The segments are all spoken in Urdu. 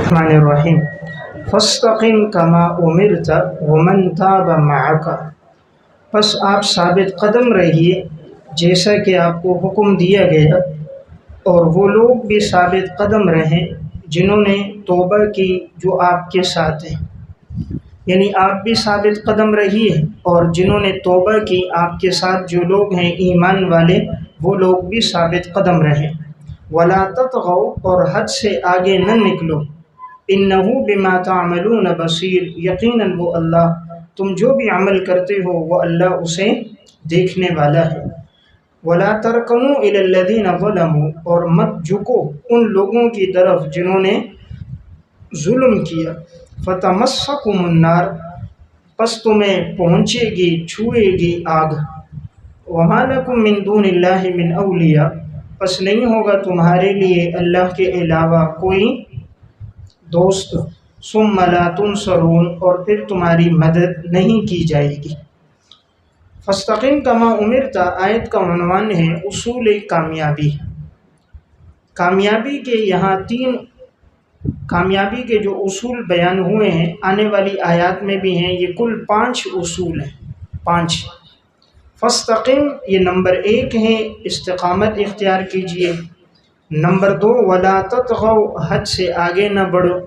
الرحمن الرحیم فاستقم کما امرت ومن تاب معک، پس آپ ثابت قدم رہیے جیسا کہ آپ کو حکم دیا گیا، اور وہ لوگ بھی ثابت قدم رہیں جنہوں نے توبہ کی جو آپ کے ساتھ ہیں، یعنی آپ بھی ثابت قدم رہیے اور جنہوں نے توبہ کی آپ کے ساتھ جو لوگ ہیں ایمان والے وہ لوگ بھی ثابت قدم رہیں۔ ولا تطغوا، اور حد سے آگے نہ نکلو، انہ بما تعملون بصیر، یقیناً وہ اللہ تم جو بھی عمل کرتے ہو وہ اللہ اسے دیکھنے والا ہے۔ ولا ترکنوا الی الذین ظلموا، اور مت جھکو ان لوگوں کی طرف جنہوں نے ظلم کیا، فتمسکم النار، پس تمہیں پہنچے گی چھوئے گی آگ، وما لکم من دون اللہ من اولیاء، پس نہیں ہوگا تمہارے لیے اللہ کے علاوہ کوئی دوست، ثم لا تنصرون، اور پھر تمہاری مدد نہیں کی جائے گی۔ فاستقم کما امرت آیت کا عنوان ہے اصول کامیابی۔ کامیابی کے یہاں کامیابی کے جو اصول بیان ہوئے ہیں آنے والی آیات میں بھی ہیں، یہ کل 5 اصول ہیں، 5۔ فاستقم یہ نمبر 1 ہے، استقامت اختیار کیجئے۔ نمبر 2 ولا تطغوا، حد سے آگے نہ بڑھو۔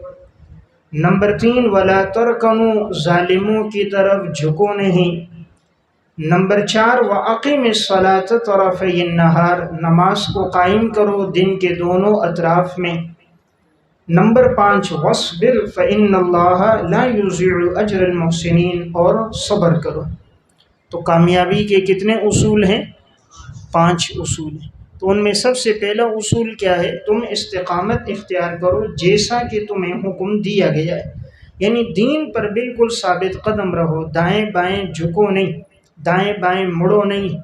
نمبر 3 ولا ترکنوا، ظالموں کی طرف جھکو نہیں۔ نمبر 4 واقم الصلاۃ طرفی النہار، نماز کو قائم کرو دن کے دونوں اطراف میں۔ نمبر 5 واصبر فإن اللہ لا یضیع اجر المحسنین، اور صبر کرو۔ تو کامیابی کے کتنے اصول ہیں؟ 5 اصول ہیں۔ تو ان میں سب سے پہلا اصول کیا ہے؟ تم استقامت اختیار کرو جیسا کہ تمہیں حکم دیا گیا ہے، یعنی دین پر بالکل ثابت قدم رہو، دائیں بائیں جھکو نہیں، دائیں بائیں مڑو نہیں۔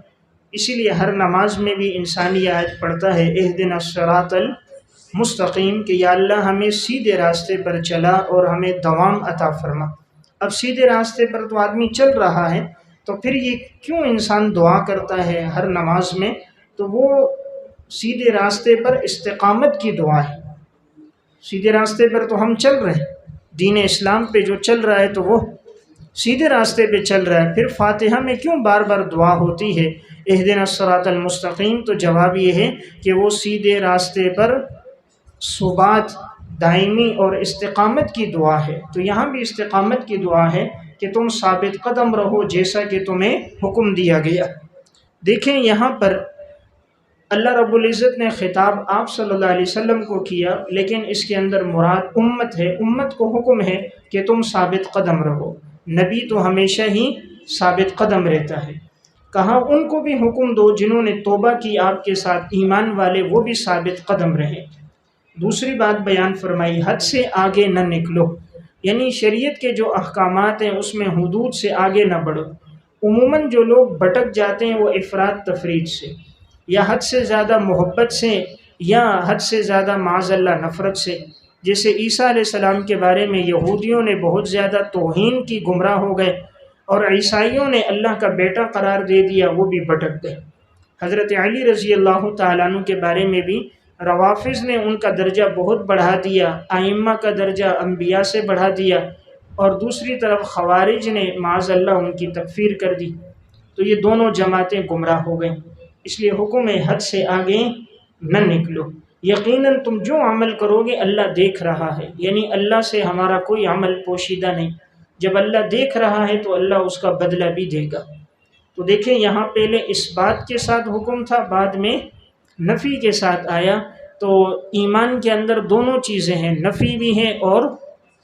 اسی لیے ہر نماز میں بھی انسان یہ آیت پڑھتا ہے اہدنا الصراط المستقیم، کہ یا اللہ ہمیں سیدھے راستے پر چلا اور ہمیں دوام عطا فرما۔ اب سیدھے راستے پر تو آدمی چل رہا ہے، تو پھر یہ کیوں انسان دعا کرتا ہے ہر نماز میں؟ تو وہ سیدھے راستے پر استقامت کی دعا ہے۔ سیدھے راستے پر تو ہم چل رہے ہیں، دین اسلام پہ جو چل رہا ہے تو وہ سیدھے راستے پہ چل رہا ہے، پھر فاتحہ میں کیوں بار بار دعا ہوتی ہے اہدنا الصراط المستقیم؟ تو جواب یہ ہے کہ وہ سیدھے راستے پر ثبات، دائمی اور استقامت کی دعا ہے۔ تو یہاں بھی استقامت کی دعا ہے کہ تم ثابت قدم رہو جیسا کہ تمہیں حکم دیا گیا۔ دیکھیں یہاں پر اللہ رب العزت نے خطاب آپ صلی اللہ علیہ وسلم کو کیا، لیکن اس کے اندر مراد امت ہے۔ امت کو حکم ہے کہ تم ثابت قدم رہو۔ نبی تو ہمیشہ ہی ثابت قدم رہتا ہے۔ کہا ان کو بھی حکم دو جنہوں نے توبہ کی آپ کے ساتھ، ایمان والے، وہ بھی ثابت قدم رہیں۔ دوسری بات بیان فرمائی حد سے آگے نہ نکلو، یعنی شریعت کے جو احکامات ہیں اس میں حدود سے آگے نہ بڑھو۔ عموماً جو لوگ بھٹک جاتے ہیں وہ افراط تفریط سے، یا حد سے زیادہ محبت سے، یا حد سے زیادہ معاذ اللہ نفرت سے۔ جیسے عیسیٰ علیہ السلام کے بارے میں یہودیوں نے بہت زیادہ توہین کی، گمراہ ہو گئے، اور عیسائیوں نے اللہ کا بیٹا قرار دے دیا، وہ بھی بھٹک گئے۔ حضرت علی رضی اللہ تعالیٰ عنہ کے بارے میں بھی روافض نے ان کا درجہ بہت بڑھا دیا، ائمہ کا درجہ انبیاء سے بڑھا دیا، اور دوسری طرف خوارج نے معاذ اللہ ان کی تکفیر کر دی۔ تو یہ دونوں جماعتیں گمراہ ہو گئیں۔ اس لیے حکم ہے حد سے آگے نہ نکلو۔ یقیناً تم جو عمل کرو گے اللہ دیکھ رہا ہے، یعنی اللہ سے ہمارا کوئی عمل پوشیدہ نہیں۔ جب اللہ دیکھ رہا ہے تو اللہ اس کا بدلہ بھی دے گا۔ تو دیکھیں یہاں پہلے اس بات کے ساتھ حکم تھا، بعد میں نفی کے ساتھ آیا۔ تو ایمان کے اندر دونوں چیزیں ہیں، نفی بھی ہے اور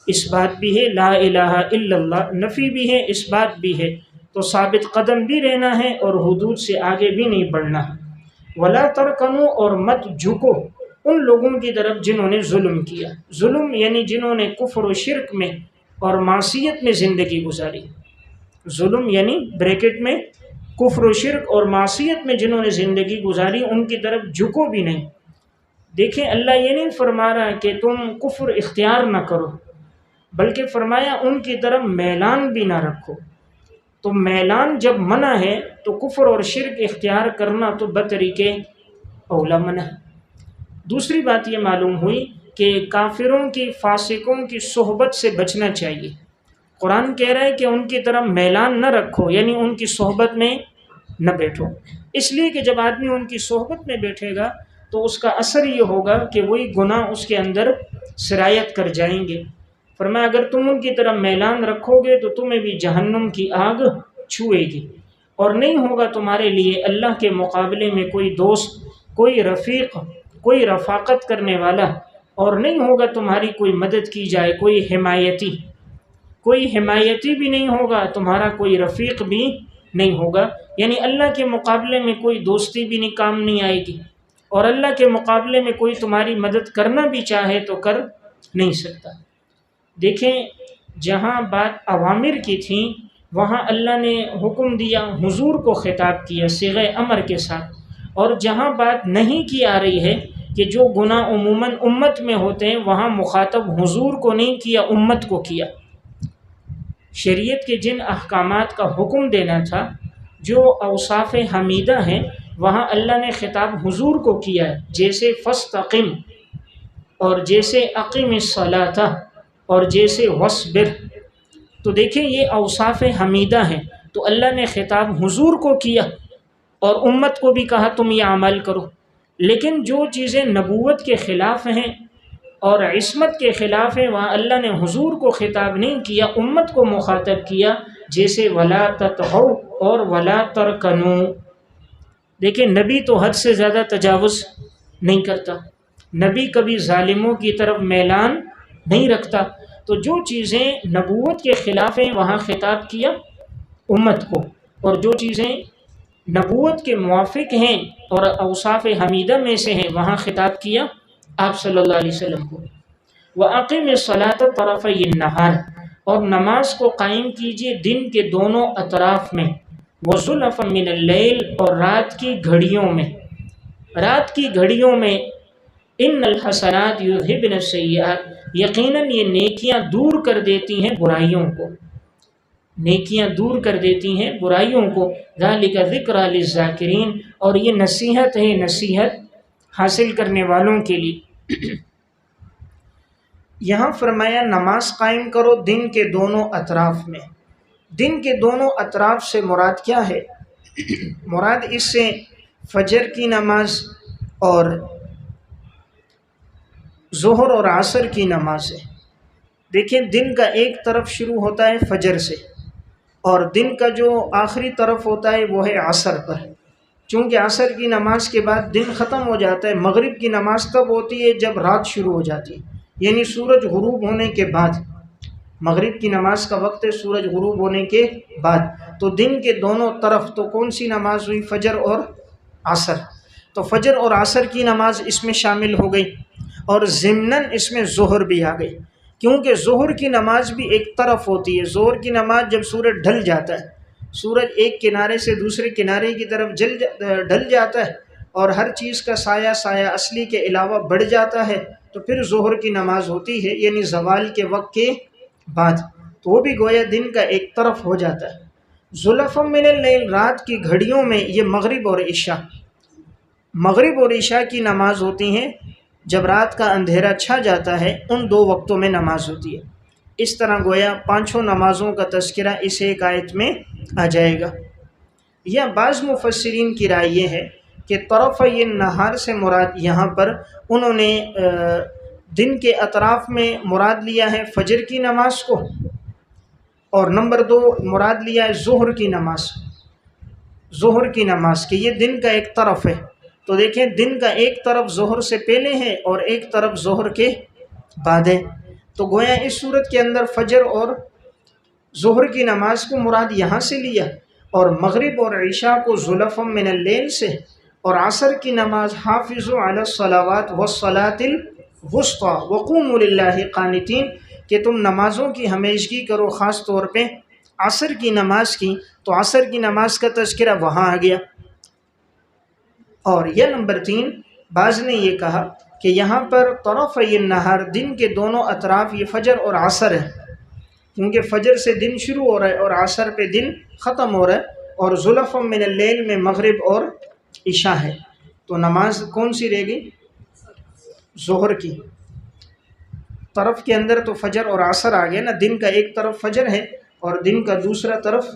اس بات بھی ہے، لا الہ الا اللہ، نفی بھی ہے اس بات بھی ہے۔ تو ثابت قدم بھی رہنا ہے اور حدود سے آگے بھی نہیں بڑھنا ہے۔ ولا ترکنوا، اور مت جھکو ان لوگوں کی طرف جنہوں نے ظلم کیا۔ ظلم یعنی جنہوں نے کفر و شرک میں اور معصیت میں زندگی گزاری۔ ظلم یعنی بریکٹ میں کفر و شرک اور معصیت میں جنہوں نے زندگی گزاری، ان کی طرف جھکو بھی نہیں۔ دیکھیں اللہ یہ نہیں فرما رہا کہ تم کفر اختیار نہ کرو، بلکہ فرمایا ان کی طرف میلان بھی نہ رکھو۔ تو میلان جب منع ہے تو کفر اور شرک اختیار کرنا تو بطریقے اولا منع ہے۔ دوسری بات یہ معلوم ہوئی کہ کافروں کی، فاسقوں کی صحبت سے بچنا چاہیے۔ قرآن کہہ رہا ہے کہ ان کی طرف میلان نہ رکھو، یعنی ان کی صحبت میں نہ بیٹھو، اس لیے کہ جب آدمی ان کی صحبت میں بیٹھے گا تو اس کا اثر یہ ہوگا کہ وہی گناہ اس کے اندر سرایت کر جائیں گے۔ فرمایا اگر تم ان کی طرف میلان رکھو گے تو تمہیں بھی جہنم کی آگ چھوئے گی، اور نہیں ہوگا تمہارے لیے اللہ کے مقابلے میں کوئی دوست، کوئی رفیق، کوئی رفاقت کرنے والا، اور نہیں ہوگا تمہاری کوئی مدد کی جائے، کوئی حمایتی بھی نہیں ہوگا، تمہارا کوئی رفیق بھی نہیں ہوگا، یعنی اللہ کے مقابلے میں کوئی دوستی بھی نہیں کام نہیں آئے گی، اور اللہ کے مقابلے میں کوئی تمہاری مدد کرنا بھی چاہے تو کر نہیں سکتا۔ دیکھیں جہاں بات اوامر کی تھی وہاں اللہ نے حکم دیا، حضور کو خطاب کیا صیغہ امر کے ساتھ، اور جہاں بات نہیں کی آ رہی ہے کہ جو گناہ عموماً امت میں ہوتے ہیں وہاں مخاطب حضور کو نہیں کیا، امت کو کیا۔ شریعت کے جن احکامات کا حکم دینا تھا جو اوصاف حمیدہ ہیں وہاں اللہ نے خطاب حضور کو کیا ہے، جیسے فاستقم، اور جیسے اقم الصلاۃ، اور جیسے وصبر۔ تو دیکھیں یہ اوصاف حمیدہ ہیں، تو اللہ نے خطاب حضور کو کیا اور امت کو بھی کہا تم یہ عمل کرو۔ لیکن جو چیزیں نبوت کے خلاف ہیں اور عصمت کے خلاف ہیں وہاں اللہ نے حضور کو خطاب نہیں کیا، امت کو مخاطب کیا، جیسے ولا تطغوا اور ولا ترکنوا۔ دیکھیں نبی تو حد سے زیادہ تجاوز نہیں کرتا، نبی کبھی ظالموں کی طرف میلان نہیں رکھتا، تو جو چیزیں نبوت کے خلاف ہیں وہاں خطاب کیا امت کو، اور جو چیزیں نبوت کے موافق ہیں اور اوصاف حمیدہ میں سے ہیں وہاں خطاب کیا آپ صلی اللہ علیہ وسلم کو۔ وَأَقِمِ الصَّلَاةَ طَرَفَيِ النَّهَارِ، اور نماز کو قائم کیجئے دن کے دونوں اطراف میں، وَزُلَفًا مِّنَ اللَّيْلِ، اور رات کی گھڑیوں میں، رات کی گھڑیوں میں، ان الحسنات یذہبن السیئات، یقیناً یہ نیکیاں دور کر دیتی ہیں برائیوں کو، نیکیاں دور کر دیتی ہیں برائیوں کو، ذالک ذکریٰ للذاکرین، اور یہ نصیحت ہے، نصیحت حاصل کرنے والوں کے لیے۔ یہاں فرمایا نماز قائم کرو دن کے دونوں اطراف میں۔ دن کے دونوں اطراف سے مراد کیا ہے؟ مراد اس سے فجر کی نماز اور ظہر اور عصر کی نماز ہے۔ دیکھیں دن کا ایک طرف شروع ہوتا ہے فجر سے، اور دن کا جو آخری طرف ہوتا ہے وہ ہے عصر پر۔ چونکہ عصر کی نماز کے بعد دن ختم ہو جاتا ہے، مغرب کی نماز تب ہوتی ہے جب رات شروع ہو جاتی ہے، یعنی سورج غروب ہونے کے بعد۔ مغرب کی نماز کا وقت ہے سورج غروب ہونے کے بعد، تو دن کے دونوں طرف تو کون سی نماز ہوئی؟ فجر اور عصر۔ تو فجر اور عصر کی نماز اس میں شامل ہو گئی، اور ضمناً اس میں ظہر بھی آ گئی، کیونکہ ظہر کی نماز بھی ایک طرف ہوتی ہے۔ ظہر کی نماز جب سورج ڈھل جاتا ہے، سورج ایک کنارے سے دوسرے کنارے کی طرف ڈھل جاتا ہے، اور ہر چیز کا سایہ سایہ اصلی کے علاوہ بڑھ جاتا ہے، تو پھر ظہر کی نماز ہوتی ہے، یعنی زوال کے وقت کے بعد، تو وہ بھی گویا دن کا ایک طرف ہو جاتا ہے۔ زُلَفًا مِّنَ اللَّيْلِ، رات کی گھڑیوں میں، یہ مغرب اور عشاء، مغرب اور عشاء کی نماز ہوتی ہیں جب رات کا اندھیرا چھا جاتا ہے، ان دو وقتوں میں نماز ہوتی ہے۔ اس طرح گویا پانچوں نمازوں کا تذکرہ اس ایک آیت میں آ جائے گا۔ یا بعض مفسرین کی رائے یہ ہے کہ طرفی النہار سے مراد یہاں پر انہوں نے دن کے اطراف میں مراد لیا ہے فجر کی نماز کو، اور نمبر 2 مراد لیا ہے ظہر کی نماز، ظہر کی نماز کہ یہ دن کا ایک طرف ہے۔ تو دیکھیں دن کا ایک طرف ظہر سے پہلے ہے اور ایک طرف ظہر کے بعد ہے، تو گویا اس صورت کے اندر فجر اور ظہر کی نماز کو مراد یہاں سے لیا، اور مغرب اور عشاء کو زُلَفًا مِّنَ اللَّيْلِ سے، اور عصر کی نماز حافظوا علی الصلوات والصلاة الوسطیٰ وقوموا للہ قانتین، کہ تم نمازوں کی ہمیشگی کرو، خاص طور پہ عصر کی نماز کی، تو عصر کی نماز کا تذکرہ وہاں آ گیا۔ اور یہ نمبر 3 بعض نے یہ کہا کہ یہاں پر طرفی النہار دن کے دونوں اطراف یہ فجر اور عصر ہے، کیونکہ فجر سے دن شروع ہو رہا ہے اور عصر پہ دن ختم ہو رہا ہے، اور زُلَفًا مِّنَ اللَّيْلِ میں مغرب اور عشاء ہے، تو نماز کون سی رہ گئی؟ ظہر کی۔ طرف کے اندر تو فجر اور عصر آ گیا نا، دن کا ایک طرف فجر ہے اور دن کا دوسرا طرف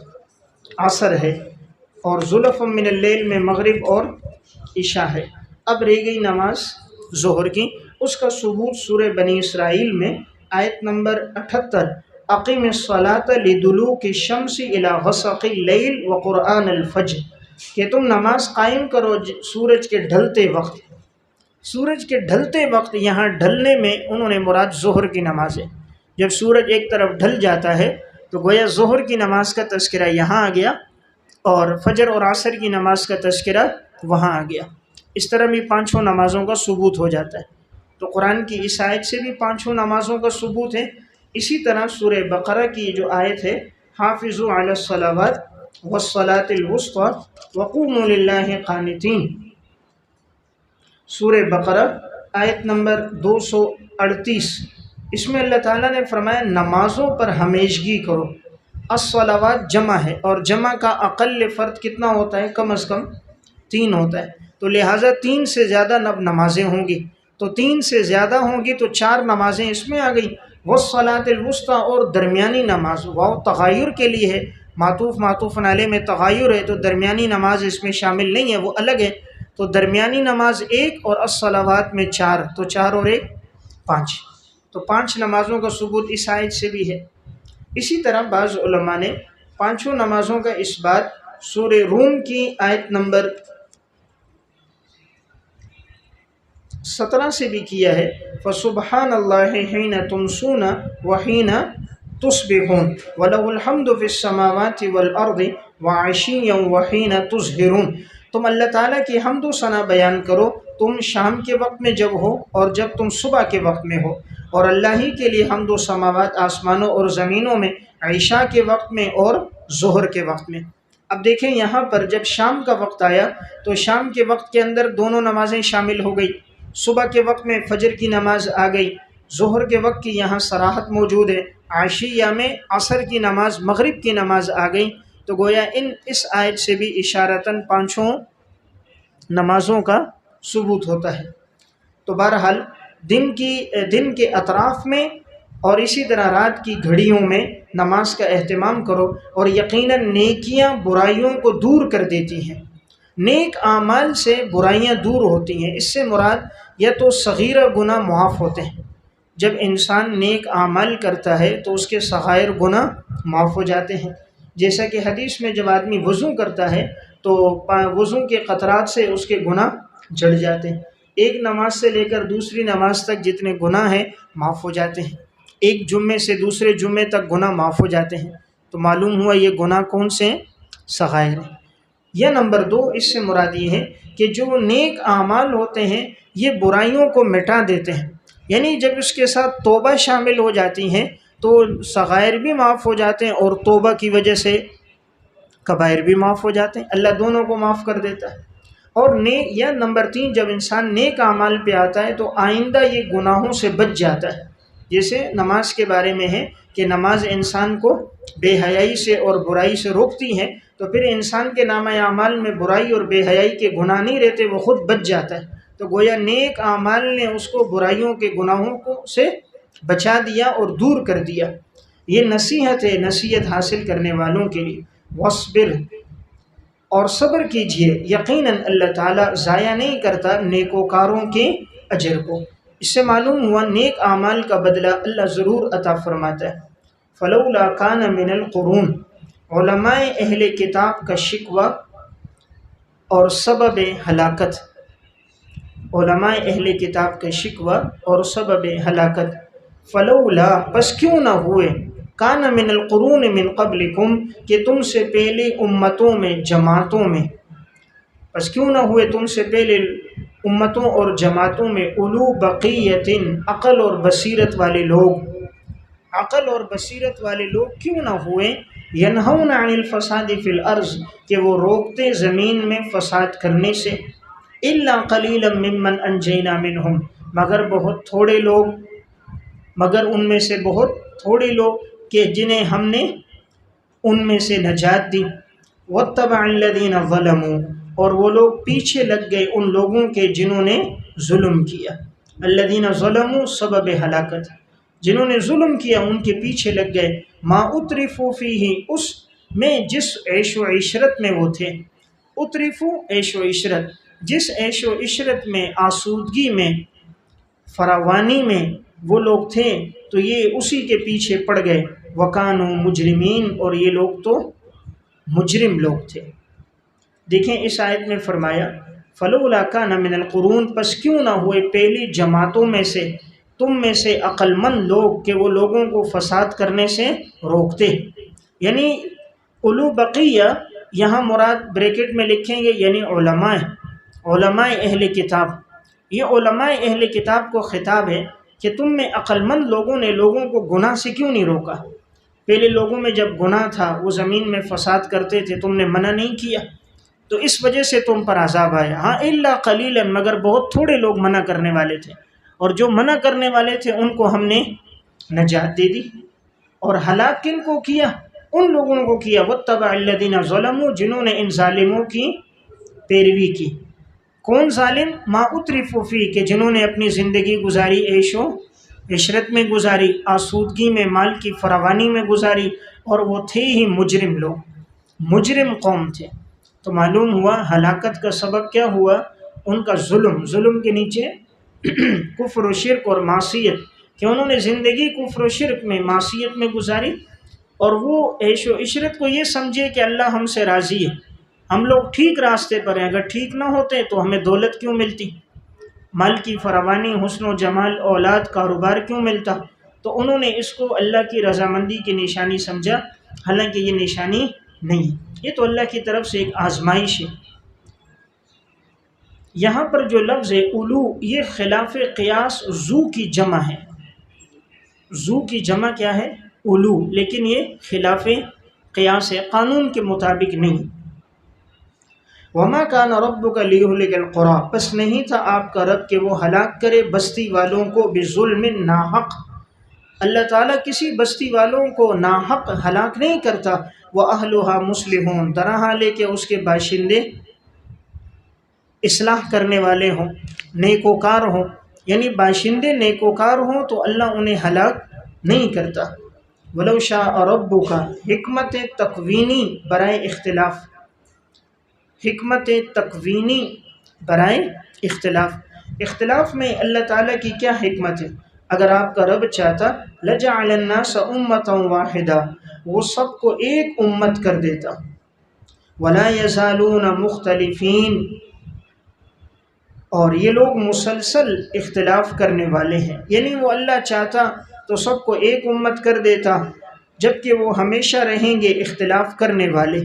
عصر ہے، اور زلف من اللیل میں مغرب اور عشاء ہے۔ اب رہ گئی نماز ظہر کی، اس کا ثبوت سورہ بنی اسرائیل میں آیت نمبر 78، اقم الصلاۃ لدلوک الشمس الی غسق اللیل وقرآن الفجر، کہ تم نماز قائم کرو سورج کے ڈھلتے وقت۔ سورج کے ڈھلتے وقت، یہاں ڈھلنے میں انہوں نے مراد ظہر کی نماز ہے۔ جب سورج ایک طرف ڈھل جاتا ہے تو گویا ظہر کی نماز کا تذکرہ یہاں آ گیا اور فجر اور عصر کی نماز کا تذکرہ وہاں آ گیا۔ اس طرح بھی پانچوں نمازوں کا ثبوت ہو جاتا ہے۔ تو قرآن کی اس آیت سے بھی پانچوں نمازوں کا ثبوت ہے۔ اسی طرح سورہ بقرہ کی جو آیت ہے، حافظوا علی الصلوات والصلاۃ الوسطی وقوموا للہ قانتین، سورہ بقرہ آیت نمبر 238، اس میں اللہ تعالیٰ نے فرمایا نمازوں پر ہمیشگی کرو۔ الصلوات جمع ہے، اور جمع کا اقل فرد کتنا ہوتا ہے؟ کم از کم 3 ہوتا ہے، تو لہٰذا 3 سے زیادہ نمازیں ہوں گی، تو 3 سے زیادہ ہوں گی تو 4 نمازیں اس میں آ گئی۔ والصلاۃ الوسطی، اور درمیانی نماز، واو تغیر کے لیے ہے، معطوف علیہ میں تغیر ہے، تو درمیانی نماز اس میں شامل نہیں ہے، وہ الگ ہے۔ تو درمیانی نماز 1 اور الصلوات میں 4، تو 4 اور 1 5، تو 5 نمازوں کا ثبوت اس آیت سے بھی ہے۔ اسی طرح بعض علماء نے پانچوں نمازوں کا اس بات سورہ روم کی آیت نمبر 17 سے بھی کیا ہے، فَسُبْحَانَ اللَّهِ حِينَ تُمْسُونَ وَحِينَ تُصْبِحُونَ وَلَهُ الْحَمْدُ فِي السَّمَاوَاتِ وَالْأَرْضِ وَعَشِيًّا وَحِينَ تُظْهِرُونَ، تم اللہ تعالیٰ کی حمد و ثنا بیان کرو، تم شام کے وقت میں جب ہو اور جب تم صبح کے وقت میں ہو، اور اللہ ہی کے لیے حمد و سماوات آسمانوں اور زمینوں میں، عشاء کے وقت میں اور ظہر کے وقت میں۔ اب دیکھیں یہاں پر جب شام کا وقت آیا تو شام کے وقت کے اندر دونوں نمازیں شامل ہو گئی، صبح کے وقت میں فجر کی نماز آ گئی، ظہر کے وقت کی یہاں صراحت موجود ہے، عشیہ میں عصر کی نماز، مغرب کی نماز آ گئی، تو گویا اس آیت سے بھی اشارتاً پانچوں نمازوں کا ثبوت ہوتا ہے۔ تو بہرحال دن کے اطراف میں اور اسی طرح رات کی گھڑیوں میں نماز کا اہتمام کرو، اور یقیناً نیکیاں برائیوں کو دور کر دیتی ہیں۔ نیک اعمال سے برائیاں دور ہوتی ہیں، اس سے مراد یا تو صغیرہ گناہ معاف ہوتے ہیں، جب انسان نیک اعمال کرتا ہے تو اس کے صغائر گناہ معاف ہو جاتے ہیں، جیسا کہ حدیث میں جب آدمی وضو کرتا ہے تو وضو کے قطرات سے اس کے گناہ جڑ جاتے ہیں، ایک نماز سے لے کر دوسری نماز تک جتنے گناہ ہیں معاف ہو جاتے ہیں، ایک جمعے سے دوسرے جمعے تک گناہ معاف ہو جاتے ہیں۔ تو معلوم ہوا یہ گناہ کون سے ہیں؟ صغائر ہیں۔ یا نمبر 2، اس سے مراد یہ ہے کہ جو نیک اعمال ہوتے ہیں یہ برائیوں کو مٹا دیتے ہیں، یعنی جب اس کے ساتھ توبہ شامل ہو جاتی ہیں تو صغائر بھی معاف ہو جاتے ہیں، اور توبہ کی وجہ سے کبائر بھی معاف ہو جاتے ہیں، اللہ دونوں کو معاف کر دیتا ہے۔ اور یا نمبر 3، جب انسان نیک اعمال پہ آتا ہے تو آئندہ یہ گناہوں سے بچ جاتا ہے، جیسے نماز کے بارے میں ہے کہ نماز انسان کو بے حیائی سے اور برائی سے روکتی ہے، تو پھر انسان کے نامہ اعمال میں برائی اور بے حیائی کے گناہ نہیں رہتے، وہ خود بچ جاتا ہے۔ تو گویا نیک اعمال نے اس کو برائیوں کے گناہوں سے بچا دیا اور دور کر دیا۔ یہ نصیحت ہے نصیحت حاصل کرنے والوں کے لیے۔ وَاصْبِرْ، اور صبر کیجئے، یقیناً اللہ تعالیٰ ضائع نہیں کرتا نیکوکاروں کے اجر کو۔ اس سے معلوم ہوا نیک اعمال کا بدلہ اللہ ضرور عطا فرماتا ہے۔ فَلَوْلَا كَانَ مِنَ الْقُرُونِ، علماء اہل کتاب کا شکوہ اور سبب ہلاکت، علماء اہل کتاب کا شکوہ اور سبب ہلاکت۔ فلولا، پس کیوں نہ ہوئے، کان من القرون من قبلکم، کہ تم سے پہلے امتوں میں، جماعتوں میں، پس کیوں نہ ہوئے تم سے پہلے امتوں اور جماعتوں میں، اولو بقیت، عقل اور بصیرت والے لوگ، عقل اور بصیرت والے لوگ کیوں نہ ہوئے، ینہون عن الفساد فی الارض، کہ وہ روکتے زمین میں فساد کرنے سے، الا قلیلا ممن انجینا منہم، مگر بہت تھوڑے لوگ، مگر ان میں سے بہت تھوڑے لوگ کہ جنہیں ہم نے ان میں سے نجات دی۔ واتبع الذین ظلموا، اور وہ لوگ پیچھے لگ گئے ان لوگوں کے جنہوں نے ظلم کیا۔ الذین ظلموا سبب ہلاکت۔ جنہوں نے ظلم کیا ان کے پیچھے لگ گئے، ما اترفوا فیہ، اس میں جس عیش و عشرت میں وہ تھے، اترفو عیش و عشرت، جس عیش و عشرت میں، آسودگی میں، فراوانی میں وہ لوگ تھے، تو یہ اسی کے پیچھے پڑ گئے، وکانوا مجرمین، اور یہ لوگ تو مجرم لوگ تھے۔ دیکھیں اس آیت میں فرمایا فلولا کان من القرون، پس کیوں نہ ہوئے پہلی جماعتوں میں سے، تم میں سے عقل مند لوگ کہ وہ لوگوں کو فساد کرنے سے روکتے۔ یعنی اولو بقیہ یہاں مراد بریکٹ میں لکھیں گے یعنی علماء اہل کتاب، یہ علماء اہل کتاب کو خطاب ہے کہ تم میں عقل مند لوگوں نے لوگوں کو گناہ سے کیوں نہیں روکا؟ پہلے لوگوں میں جب گناہ تھا وہ زمین میں فساد کرتے تھے، تم نے منع نہیں کیا، تو اس وجہ سے تم پر عذاب آیا۔ ہاں الا قلیلا، مگر بہت تھوڑے لوگ منع کرنے والے تھے، اور جو منع کرنے والے تھے ان کو ہم نے نجات دے دی۔ اور ہلاک کن کو کیا؟ ان لوگوں کو کیا واتبع الذین ظلموا، جنہوں نے ان ظالموں کی پیروی کی۔ کون ظالم؟ ما اترفوا فیہ، کہ جنہوں نے اپنی زندگی گزاری عیش و عشرت میں گزاری، آسودگی میں، مال کی فراوانی میں گزاری، اور وہ تھے ہی مجرم لوگ، مجرم قوم تھے۔ تو معلوم ہوا ہلاکت کا سبب کیا ہوا؟ ان کا ظلم کے نیچے کفر و شرک اور معصیت، کہ انہوں نے زندگی کفر و شرک میں، معصیت میں گزاری، اور وہ عیش و عشرت کو یہ سمجھے کہ اللہ ہم سے راضی ہے، ہم لوگ ٹھیک راستے پر ہیں، اگر ٹھیک نہ ہوتے تو ہمیں دولت کیوں ملتی، مال کی فراوانی، حسن و جمال، اولاد، کاروبار کیوں ملتا؟ تو انہوں نے اس کو اللہ کی رضامندی کی نشانی سمجھا، حالانکہ یہ نشانی نہیں، یہ تو اللہ کی طرف سے ایک آزمائش ہے۔ یہاں پر جو لفظ ہے اولو، یہ خلاف قیاس ذو کی جمع ہے، ذو کی جمع کیا ہے؟ اولو، لیکن یہ خلاف قیاس ہے، قانون کے مطابق نہیں۔ وما کان ربک لیہلک القری، پس نہیں تھا آپ کا رب کہ وہ ہلاک کرے بستی والوں کو بظلم، ناحق۔ اللہ تعالیٰ کسی بستی والوں کو ناحق ہلاک نہیں کرتا، وَأَهْلُهَا مُصْلِحُونَ، درحال ہے کہ اس کے باشندے اصلاح کرنے والے ہوں، نیکوکار ہوں، یعنی باشندے نیکوکار ہوں تو اللہ انہیں ہلاک نہیں کرتا۔ وَلَوْ شَاءَ رَبُّكَ، حکمت تکوینی برائے اختلاف، حکمت تکوینی برائے اختلاف، اختلاف میں اللہ تعالیٰ کی کیا حکمت ہے؟ اگر آپ کا رب چاہتا لَجَعَلَ النَّاسَ أُمَّةً وَاحِدَةً، وہ سب کو ایک امت کر دیتا، وَلَا يَزَالُونَ مُخْتَلِفِينَ، اور یہ لوگ مسلسل اختلاف کرنے والے ہیں، یعنی وہ اللہ چاہتا تو سب کو ایک امت کر دیتا، جبکہ وہ ہمیشہ رہیں گے اختلاف کرنے والے۔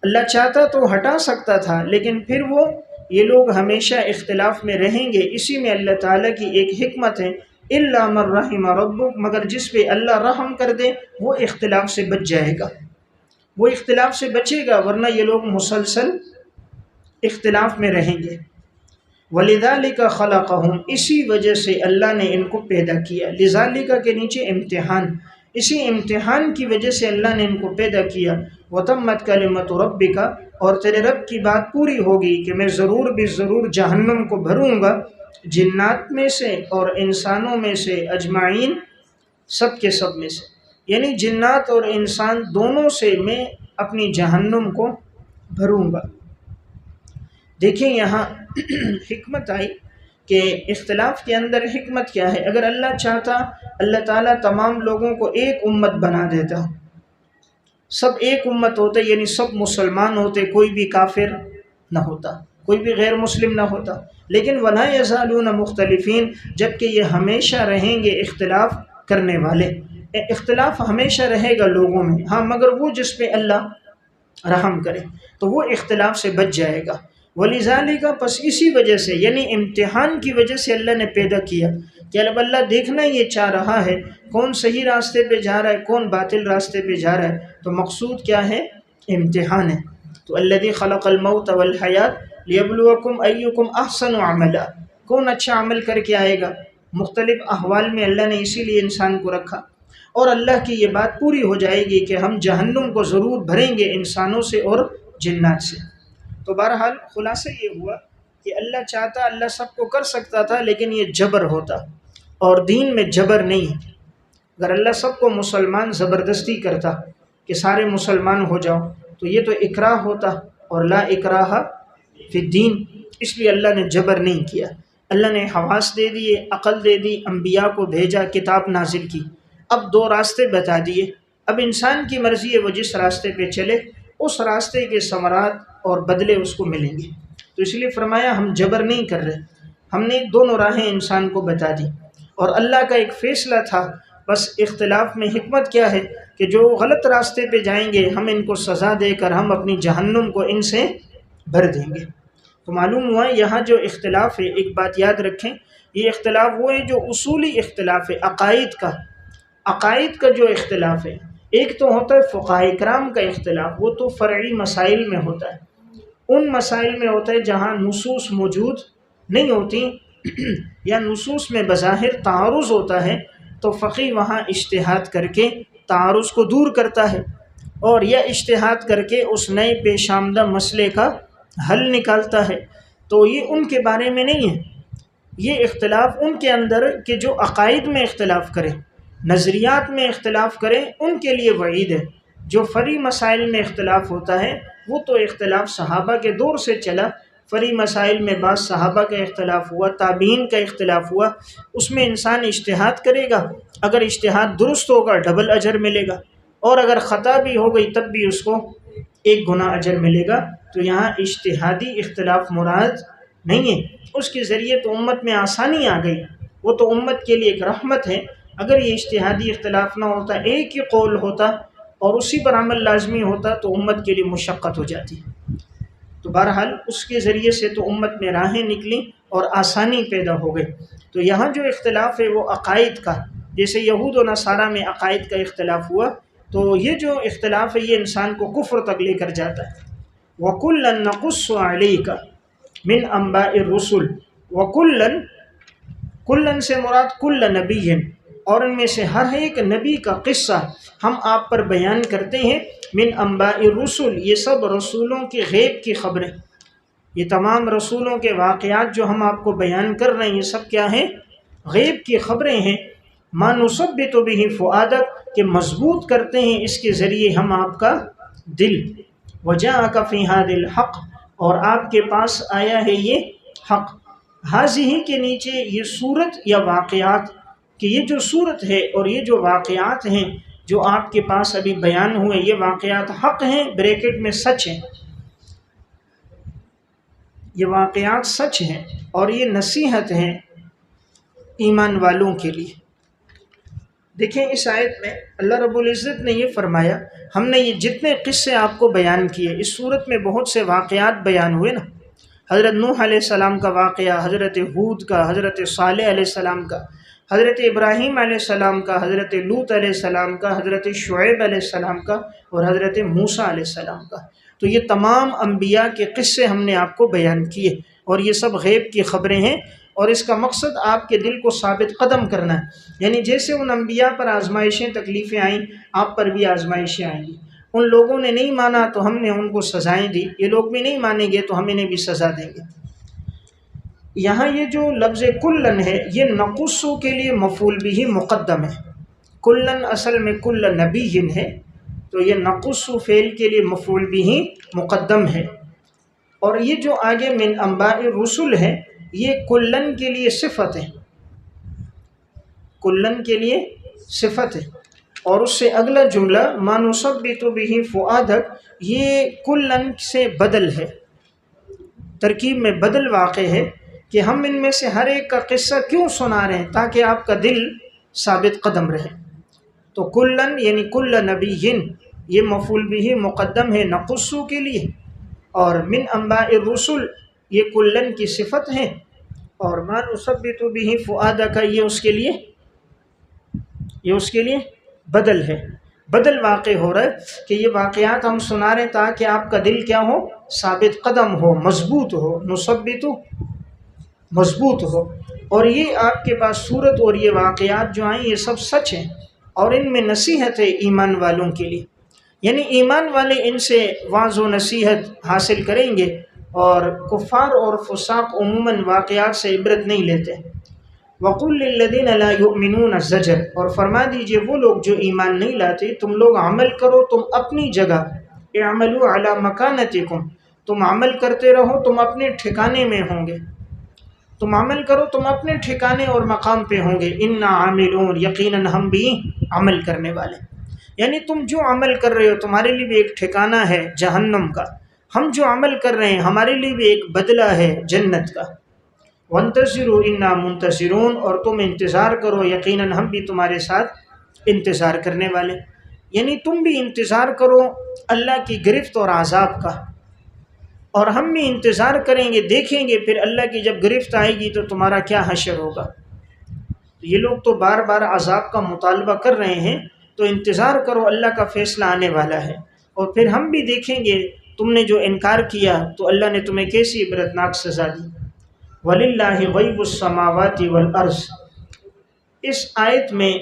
اللہ چاہتا تو ہٹا سکتا تھا، لیکن پھر وہ یہ لوگ ہمیشہ اختلاف میں رہیں گے، اسی میں اللہ تعالیٰ کی ایک حکمت ہے، الا من رحم ربک، مگر جس پہ اللہ رحم کر دے وہ اختلاف سے بچ جائے گا، وہ اختلاف سے بچے گا، ورنہ یہ لوگ مسلسل اختلاف میں رہیں گے۔ وَلِذَلِكَ خَلَقَهُمْ، اسی وجہ سے اللہ نے ان کو پیدا کیا، لذالک کے نیچے امتحان، اسی امتحان کی وجہ سے اللہ نے ان کو پیدا کیا۔ وَتَمَّتْ كَلِمَةُ رَبِّكَ، اور تیرے رب کی بات پوری ہوگی کہ میں ضرور بھی ضرور جہنم کو بھروں گا، جنات میں سے اور انسانوں میں سے، اجمعین، سب کے سب میں سے، یعنی جنات اور انسان دونوں سے میں اپنی جہنم کو بھروں گا۔ دیکھیں یہاں حکمت آئی کہ اختلاف کے اندر حکمت کیا ہے؟ اگر اللہ چاہتا اللہ تعالیٰ تمام لوگوں کو ایک امت بنا دیتا، سب ایک امت ہوتے، یعنی سب مسلمان ہوتے، کوئی بھی کافر نہ ہوتا، کوئی بھی غیر مسلم نہ ہوتا، لیکن وَلَا يَزَالُونَ مُخْتَلِفِينَ، جبکہ یہ ہمیشہ رہیں گے اختلاف کرنے والے، اختلاف ہمیشہ رہے گا لوگوں میں، ہاں مگر وہ جس پہ اللہ رحم کرے تو وہ اختلاف سے بچ جائے گا۔ وَلِذَالِكَ، پس اسی وجہ سے، یعنی امتحان کی وجہ سے اللہ نے پیدا کیا کہ اب اللہ دیکھنا یہ چاہ رہا ہے کون صحیح راستے پہ جا رہا ہے، کون باطل راستے پہ جا رہا ہے، تو مقصود کیا ہے؟ امتحان ہے۔ تو الذی خلق الموت والحیات لیبلوکم ایکم احسن عملا، کون اچھا عمل کر کے آئے گا، مختلف احوال میں اللہ نے اسی لیے انسان کو رکھا، اور اللہ کی یہ بات پوری ہو جائے گی کہ ہم جہنم کو ضرور بھریں گے انسانوں سے اور جنات سے۔ تو بہرحال خلاصہ یہ ہوا کہ اللہ چاہتا اللہ سب کو کر سکتا تھا، لیکن یہ جبر ہوتا، اور دین میں جبر نہیں ہے۔ اگر اللہ سب کو مسلمان زبردستی کرتا کہ سارے مسلمان ہو جاؤ تو یہ تو اکراہ ہوتا، اور لا اکراہ فی الدین، اس لیے اللہ نے جبر نہیں کیا۔ اللہ نے حواس دے دیے، عقل دے دی، انبیاء کو بھیجا، کتاب نازل کی، اب دو راستے بتا دیے، اب انسان کی مرضی ہے وہ جس راستے پہ چلے اس راستے کے ثمرات اور بدلے اس کو ملیں گے۔ تو اس لیے فرمایا ہم جبر نہیں کر رہے، ہم نے دونوں راہیں انسان کو بتا دی، اور اللہ کا ایک فیصلہ تھا، بس اختلاف میں حکمت کیا ہے کہ جو غلط راستے پہ جائیں گے ہم ان کو سزا دے کر ہم اپنی جہنم کو ان سے بھر دیں گے۔ تو معلوم ہوا یہاں جو اختلاف ہے، ایک بات یاد رکھیں، یہ اختلاف وہ ہے جو اصولی اختلاف ہے، عقائد کا جو اختلاف ہے۔ ایک تو ہوتا ہے فقہاء کرام کا اختلاف، وہ تو فرعی مسائل میں ہوتا ہے، ان مسائل میں ہوتا ہے جہاں نصوص موجود نہیں ہوتی یا نصوص میں بظاہر تعارض ہوتا ہے، تو فقی وہاں اجتہاد کر کے تعارض کو دور کرتا ہے، اور یا اجتہاد کر کے اس نئے پیش آمدہ مسئلے کا حل نکالتا ہے۔ تو یہ ان کے بارے میں نہیں ہے، یہ اختلاف ان کے اندر کہ جو عقائد میں اختلاف کریں، نظریات میں اختلاف کریں، ان کے لیے وعید ہے۔ جو فرعی مسائل میں اختلاف ہوتا ہے وہ تو اختلاف صحابہ کے دور سے چلا، فرعی مسائل میں بعض صحابہ کا اختلاف ہوا، تابعین کا اختلاف ہوا، اس میں انسان اجتہاد کرے گا، اگر اجتہاد درست ہوگا ڈبل اجر ملے گا، اور اگر خطا بھی ہو گئی تب بھی اس کو 1 گنا اجر ملے گا۔ تو یہاں اجتہادی اختلاف مراد نہیں ہے، اس کے ذریعے تو امت میں آسانی آ گئی، وہ تو امت کے لیے ایک رحمت ہے۔ اگر یہ اجتہادی اختلاف نہ ہوتا، ایک ہی قول ہوتا اور اسی پر عمل لازمی ہوتا تو امت کے لیے مشقت ہو جاتی۔ تو بہرحال اس کے ذریعے سے تو امت میں راہیں نکلیں اور آسانی پیدا ہو گئی۔ تو یہاں جو اختلاف ہے وہ عقائد کا، جیسے یہود و نصارہ میں عقائد کا اختلاف ہوا، تو یہ جو اختلاف ہے یہ انسان کو کفر تک لے کر جاتا ہے۔ وَكُلًّا نَقُصُّ عَلَيْكَ مِنْ أَنْبَاءِ الرُّسُلِ وَكُلًّا، کلن سے مراد کل نبی، اور ان میں سے ہر ایک نبی کا قصہ ہم آپ پر بیان کرتے ہیں۔ من انباء الرسل، یہ سب رسولوں کے غیب کی خبریں، یہ تمام رسولوں کے واقعات جو ہم آپ کو بیان کر رہے ہیں یہ سب کیا ہیں؟ غیب کی خبریں ہیں۔ ما نثبت به فؤادک، کہ مضبوط کرتے ہیں اس کے ذریعے ہم آپ کا دل۔ وجاءک فی ھذا الحق، اور آپ کے پاس آیا ہے یہ حق۔ حاضی کے نیچے یہ صورت یا واقعات، کہ یہ جو صورت ہے اور یہ جو واقعات ہیں جو آپ کے پاس ابھی بیان ہوئے، یہ واقعات حق ہیں، بریکٹ میں سچ ہیں، یہ واقعات سچ ہیں اور یہ نصیحت ہیں ایمان والوں کے لیے۔ دیکھیں اس آیت میں اللہ رب العزت نے یہ فرمایا، ہم نے یہ جتنے قصے آپ کو بیان کیے، اس صورت میں بہت سے واقعات بیان ہوئے نا، حضرت نوح علیہ السلام کا واقعہ، حضرت ہود کا، حضرت صالح علیہ السلام کا، حضرت ابراہیم علیہ السلام کا، حضرت لوط علیہ السلام کا، حضرت شعیب علیہ السلام کا، اور حضرت موسیٰ علیہ السلام کا۔ تو یہ تمام انبیاء کے قصے ہم نے آپ کو بیان کیے، اور یہ سب غیب کی خبریں ہیں، اور اس کا مقصد آپ کے دل کو ثابت قدم کرنا ہے۔ یعنی جیسے ان انبیاء پر آزمائشیں تکلیفیں آئیں، آپ پر بھی آزمائشیں آئیں گی۔ ان لوگوں نے نہیں مانا تو ہم نے ان کو سزائیں دی، یہ لوگ بھی نہیں مانیں گے تو ہم انہیں بھی سزا دیں گے۔ یہاں یہ جو لفظ کلن ہے یہ نقص کے لیے مفعول بھی مقدم ہے، کلن اصل میں کل نبی ہے، تو یہ نقص فعل کے لیے مفعول بھی مقدم ہے۔ اور یہ جو آگے من انباء الرسل ہے یہ کلن کے لیے صفت ہے، کلن کے لیے صفت ہے، اور اس سے اگلا جملہ ما نثبت به فؤادک، یہ کلن سے بدل ہے، ترکیب میں بدل واقع ہے، کہ ہم ان میں سے ہر ایک کا قصہ کیوں سنا رہے ہیں؟ تاکہ آپ کا دل ثابت قدم رہے۔ تو کلن یعنی کل نبی، یہ مفعول بھی مقدم ہے نقصو کے لیے، اور من انباء الرسل یہ کلن کی صفت ہے، اور ما نثبت به فؤادک یہ اس کے لیے بدل ہے، بدل واقع ہو رہا ہے کہ یہ واقعات ہم سنا رہے ہیں تاکہ آپ کا دل کیا ہو؟ ثابت قدم ہو، مضبوط ہو، نثبت مضبوط ہو۔ اور یہ آپ کے پاس صورت اور یہ واقعات جو آئیں یہ سب سچ ہیں، اور ان میں نصیحت ہے ایمان والوں کے لیے، یعنی ایمان والے ان سے واعظ و نصیحت حاصل کریں گے، اور کفار اور فساق عموماً واقعات سے عبرت نہیں لیتے۔ وَقُلْ لِلَّذِينَ لَا يُؤْمِنُونَ الزَّجْرَ، اور فرما دیجئے وہ لوگ جو ایمان نہیں لاتے، تم لوگ عمل کرو تم اپنی جگہ، اعملوا علی مکانتکم، تم عمل کرتے رہو تم اپنے ٹھکانے میں ہوں گے، تم عمل کرو تم اپنے ٹھکانے اور مقام پہ ہوں گے، انا عاملون، یقیناً ہم بھی عمل کرنے والے، یعنی تم جو عمل کر رہے ہو تمہارے لیے بھی ایک ٹھکانہ ہے جہنم کا، ہم جو عمل کر رہے ہیں ہمارے لیے بھی ایک بدلہ ہے جنت کا، وانتظروا انا منتظرون، اور تم انتظار کرو یقیناً ہم بھی تمہارے ساتھ انتظار کرنے والے، یعنی تم بھی انتظار کرو اللہ کی گرفت اور عذاب کا، اور ہم بھی انتظار کریں گے، دیکھیں گے پھر اللہ کی جب گرفت آئے گی تو تمہارا کیا حشر ہوگا۔ یہ لوگ تو بار بار عذاب کا مطالبہ کر رہے ہیں، تو انتظار کرو اللہ کا فیصلہ آنے والا ہے، اور پھر ہم بھی دیکھیں گے تم نے جو انکار کیا تو اللہ نے تمہیں کیسی عبرتناک سزا دی۔ وَلِلَّهِ غَيْبُ السَّمَاوَاتِ وَالْأَرْضِ، اس آیت میں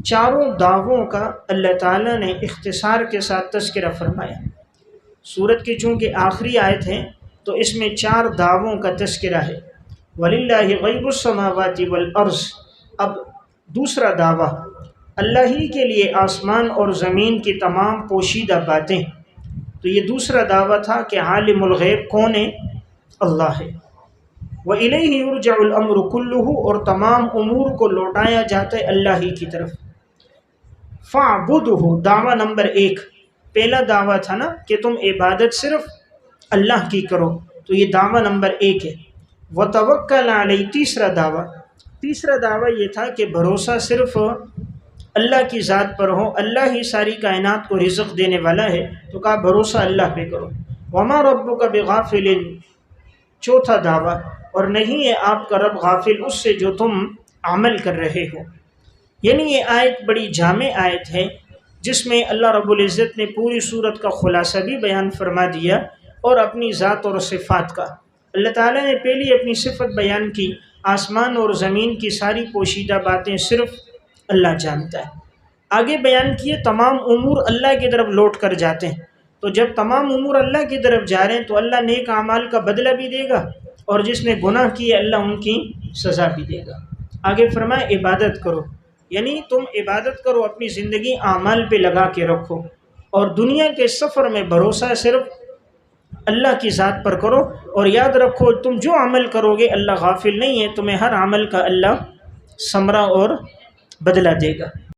چاروں دعووں کا اللہ تعالیٰ نے اختصار کے ساتھ تذکرہ فرمایا۔ سورت کی چونکہ آخری آیت ہے تو اس میں 4 دعووں کا تذکرہ ہے۔ وَلِلَّهِ غَيْبُ السَّمَاوَاتِ وَالْأَرْضِ، اب دوسرا دعویٰ، اللہ ہی کے لیے آسمان اور زمین کی تمام پوشیدہ باتیں، تو یہ دوسرا دعویٰ تھا کہ عالم الغیب کون ہے؟ اللہ ہے۔ وَإِلَيْهِ يُرْجَعُ الْأَمْرُ كُلُّهُ، اور تمام امور کو لوٹایا جاتا ہے اللہ ہی کی طرف۔ فَاعْبُدْهُ، دعویٰ نمبر 1، پہلا دعویٰ تھا نا کہ تم عبادت صرف اللہ کی کرو، تو یہ دعویٰ نمبر 1 ہے۔ وَتَوَكَّلْ عَلَيْهِ، تیسرا دعویٰ یہ تھا کہ بھروسہ صرف اللہ کی ذات پر ہو، اللہ ہی ساری کائنات کو رزق دینے والا ہے، تو کہا بھروسہ اللہ پہ کرو۔ وَمَا رَبُّكَ بِغَافِلٍ، چوتھا دعویٰ، اور نہیں ہے آپ کا رب غافل اس سے جو تم عمل کر رہے ہو۔ یعنی یہ آیت بڑی جامع آیت ہے جس میں اللہ رب العزت نے پوری صورت کا خلاصہ بھی بیان فرما دیا، اور اپنی ذات اور صفات کا۔ اللہ تعالیٰ نے پہلی اپنی صفت بیان کی، آسمان اور زمین کی ساری پوشیدہ باتیں صرف اللہ جانتا ہے۔ آگے بیان کیے تمام امور اللہ کی طرف لوٹ کر جاتے ہیں، تو جب تمام امور اللہ کی طرف جا رہے ہیں تو اللہ نیک اعمال کا بدلہ بھی دے گا، اور جس نے گناہ کیے اللہ ان کی سزا بھی دے گا۔ آگے فرمایا عبادت کرو، یعنی تم عبادت کرو، اپنی زندگی اعمال پہ لگا کے رکھو، اور دنیا کے سفر میں بھروسہ صرف اللہ کی ذات پر کرو، اور یاد رکھو تم جو عمل کرو گے اللہ غافل نہیں ہے، تمہیں ہر عمل کا اللہ ثمرہ اور بدلہ دے گا۔